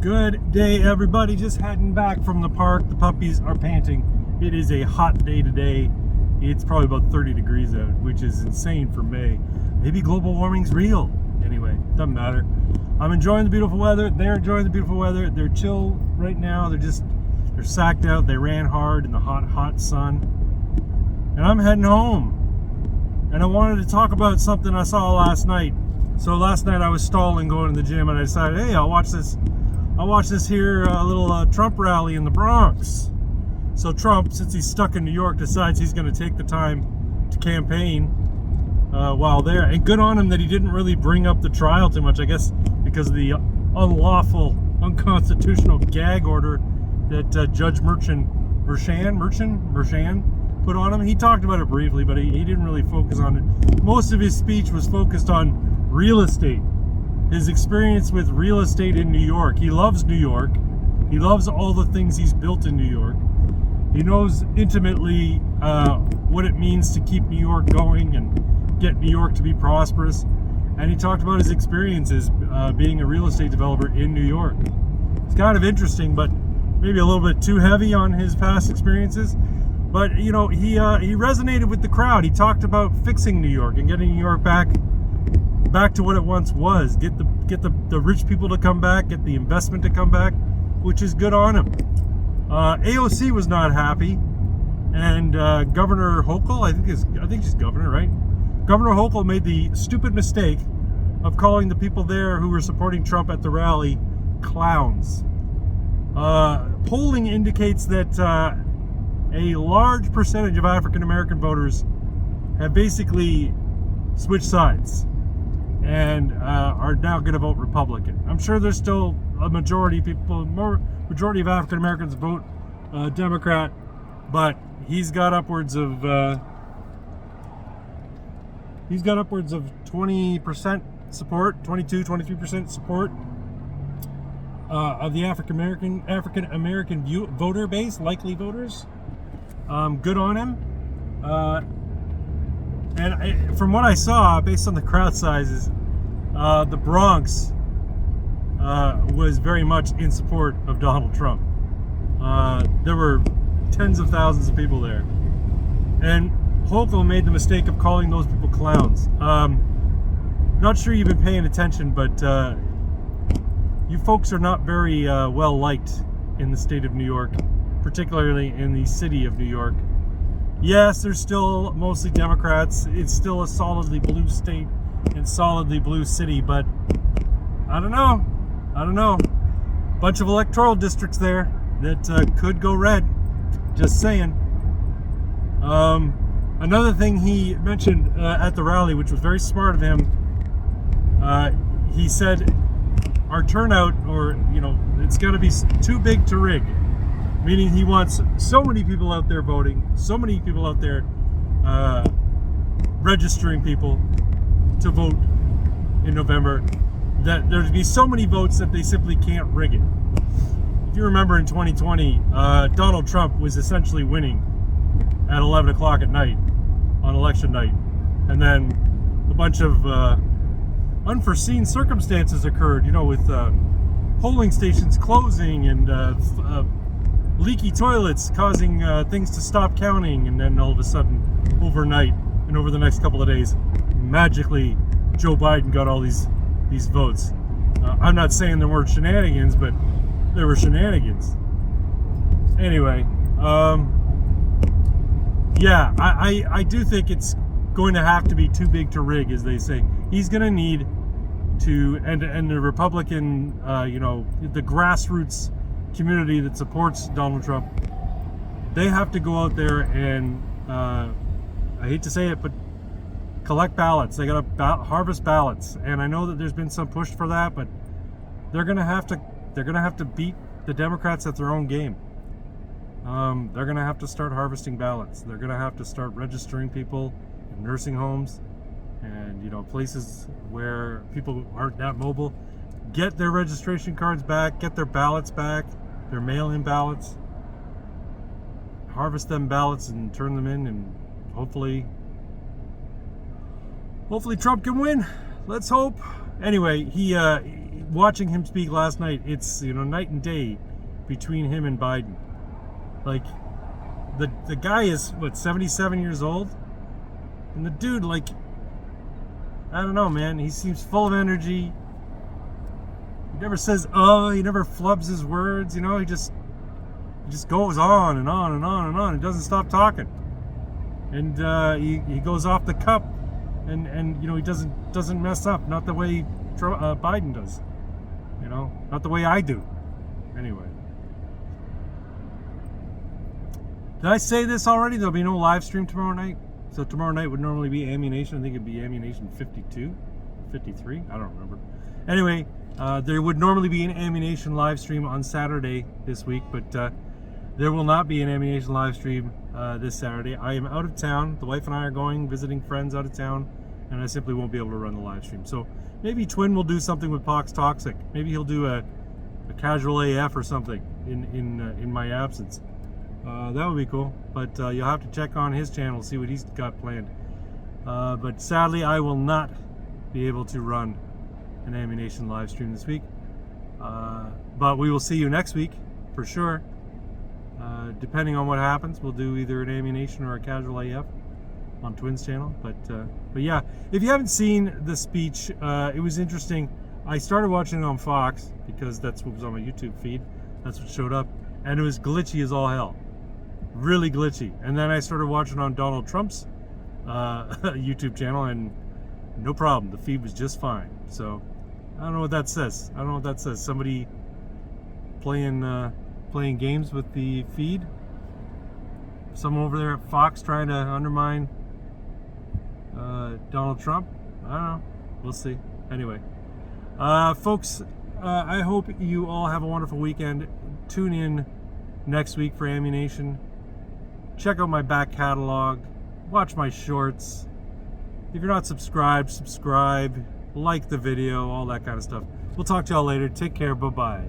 Good day, everybody. Just heading back from the park. The puppies are panting. It is a hot day today. It's probably about 30 degrees out, which is insane for May. Maybe global warming's real. Anyway, doesn't matter. I'm enjoying the beautiful weather. They're enjoying the beautiful weather. They're chill right now. They're sacked out. They ran hard in the hot sun. And I'm heading home. And I wanted to talk about something I saw last night. So last night I was stalling going to the gym, and I decided, hey, I'll watch this here little Trump rally in the Bronx. So Trump, since he's stuck in New York, decides he's going to take the time to campaign while there. And good on him that he didn't really bring up the trial too much, I guess, because of the unlawful, unconstitutional gag order that Judge Merchan put on him. He talked about it briefly, but he didn't really focus on it. Most of his speech was focused on real estate, his experience with real estate in New York. He loves New York. He loves all the things he's built in New York. He knows intimately what it means to keep New York going and get New York to be prosperous. And he talked about his experiences being a real estate developer in New York. It's kind of interesting, but maybe a little bit too heavy on his past experiences. But you know, he resonated with the crowd. He talked about fixing New York and getting New York back to what it once was. Get the rich people to come back, get the investment to come back, which is good on him. AOC was not happy, and Governor Hochul, I think she's governor, right? Governor Hochul made the stupid mistake of calling the people there who were supporting Trump at the rally clowns. Polling indicates that a large percentage of African American voters have basically switched sides and are now going to vote Republican. I'm sure there's still a majority of African Americans vote Democrat, but he's got upwards of 20% support, 23% support of the African American voter base, likely voters. Good on him. And from what I saw, based on the crowd sizes, the Bronx was very much in support of Donald Trump. There were tens of thousands of people there. And Hochul made the mistake of calling those people clowns. Not sure you've been paying attention, but you folks are not very well liked in the state of New York, particularly in the city of New York. Yes, there's still mostly Democrats. It's still a solidly blue state and solidly blue city, but I don't know. Bunch of electoral districts there that could go red. Just saying. Another thing he mentioned at the rally, which was very smart of him, he said our turnout, or it's got to be too big to rig. Meaning he wants so many people out there voting, so many people out there registering people to vote in November, that there'd be so many votes that they simply can't rig it. If you remember in 2020, Donald Trump was essentially winning at 11 o'clock at night on election night. And then a bunch of unforeseen circumstances occurred, with polling stations closing and leaky toilets causing things to stop counting, and then all of a sudden, overnight and over the next couple of days, magically Joe Biden got all these votes. I'm not saying there weren't shenanigans, but there were shenanigans. Anyway, yeah, I do think it's going to have to be too big to rig, as they say. He's going to need to, and the Republican, the grassroots community that supports Donald Trump, they have to go out there and I hate to say it, but collect ballots. They got to harvest ballots, and I know that there's been some push for that, but they're gonna have to beat the Democrats at their own game. They're gonna have to start harvesting ballots. They're gonna have to start registering people in nursing homes and places where people aren't that mobile. Get their registration cards back, get their ballots back, their mail-in ballots, harvest them ballots and turn them in, and hopefully Trump can win. Let's hope. Anyway, watching him speak last night, it's, you know, night and day between him and Biden. Like, the guy is, what, 77 years old? And the dude, like, I don't know, man. He seems full of energy. He never says, he never flubs his words, you know. He just goes on and on and on and on. He doesn't stop talking. And he goes off the cuff, and you know, he doesn't mess up. Not the way Biden does, you know. Not the way I do. Anyway. Did I say this already? There'll be no live stream tomorrow night. So tomorrow night would normally be Ammunition. I think it'd be Ammunition 52, 53. I don't remember. Anyway, there would normally be an Ammunition live stream on Saturday this week, but there will not be an Ammunition live stream this Saturday. I am out of town. The wife and I are going visiting friends out of town, and I simply won't be able to run the live stream. So maybe Twin will do something with Pox Toxic. Maybe he'll do a casual AF or something in my absence. That would be cool, but you'll have to check on his channel, see what he's got planned. But sadly, I will not be able to run an Ammunition live stream this week. But we will see you next week, for sure. Depending on what happens, we'll do either an Ammunition or a casual AF on Twin's channel. But yeah, if you haven't seen the speech, it was interesting. I started watching it on Fox, because that's what was on my YouTube feed. That's what showed up. And it was glitchy as all hell. Really glitchy. And then I started watching on Donald Trump's YouTube channel, and no problem. The feed was just fine. So I don't know what that says. I don't know what that says. Somebody playing games with the feed. Someone over there at Fox trying to undermine Donald Trump. I don't know. We'll see. Anyway, folks, I hope you all have a wonderful weekend. Tune in next week for Ammunition. Check out my back catalog. Watch my shorts. If you're not subscribed, subscribe. Like the video, all that kind of stuff. We'll talk to y'all later. Take care. Bye-bye.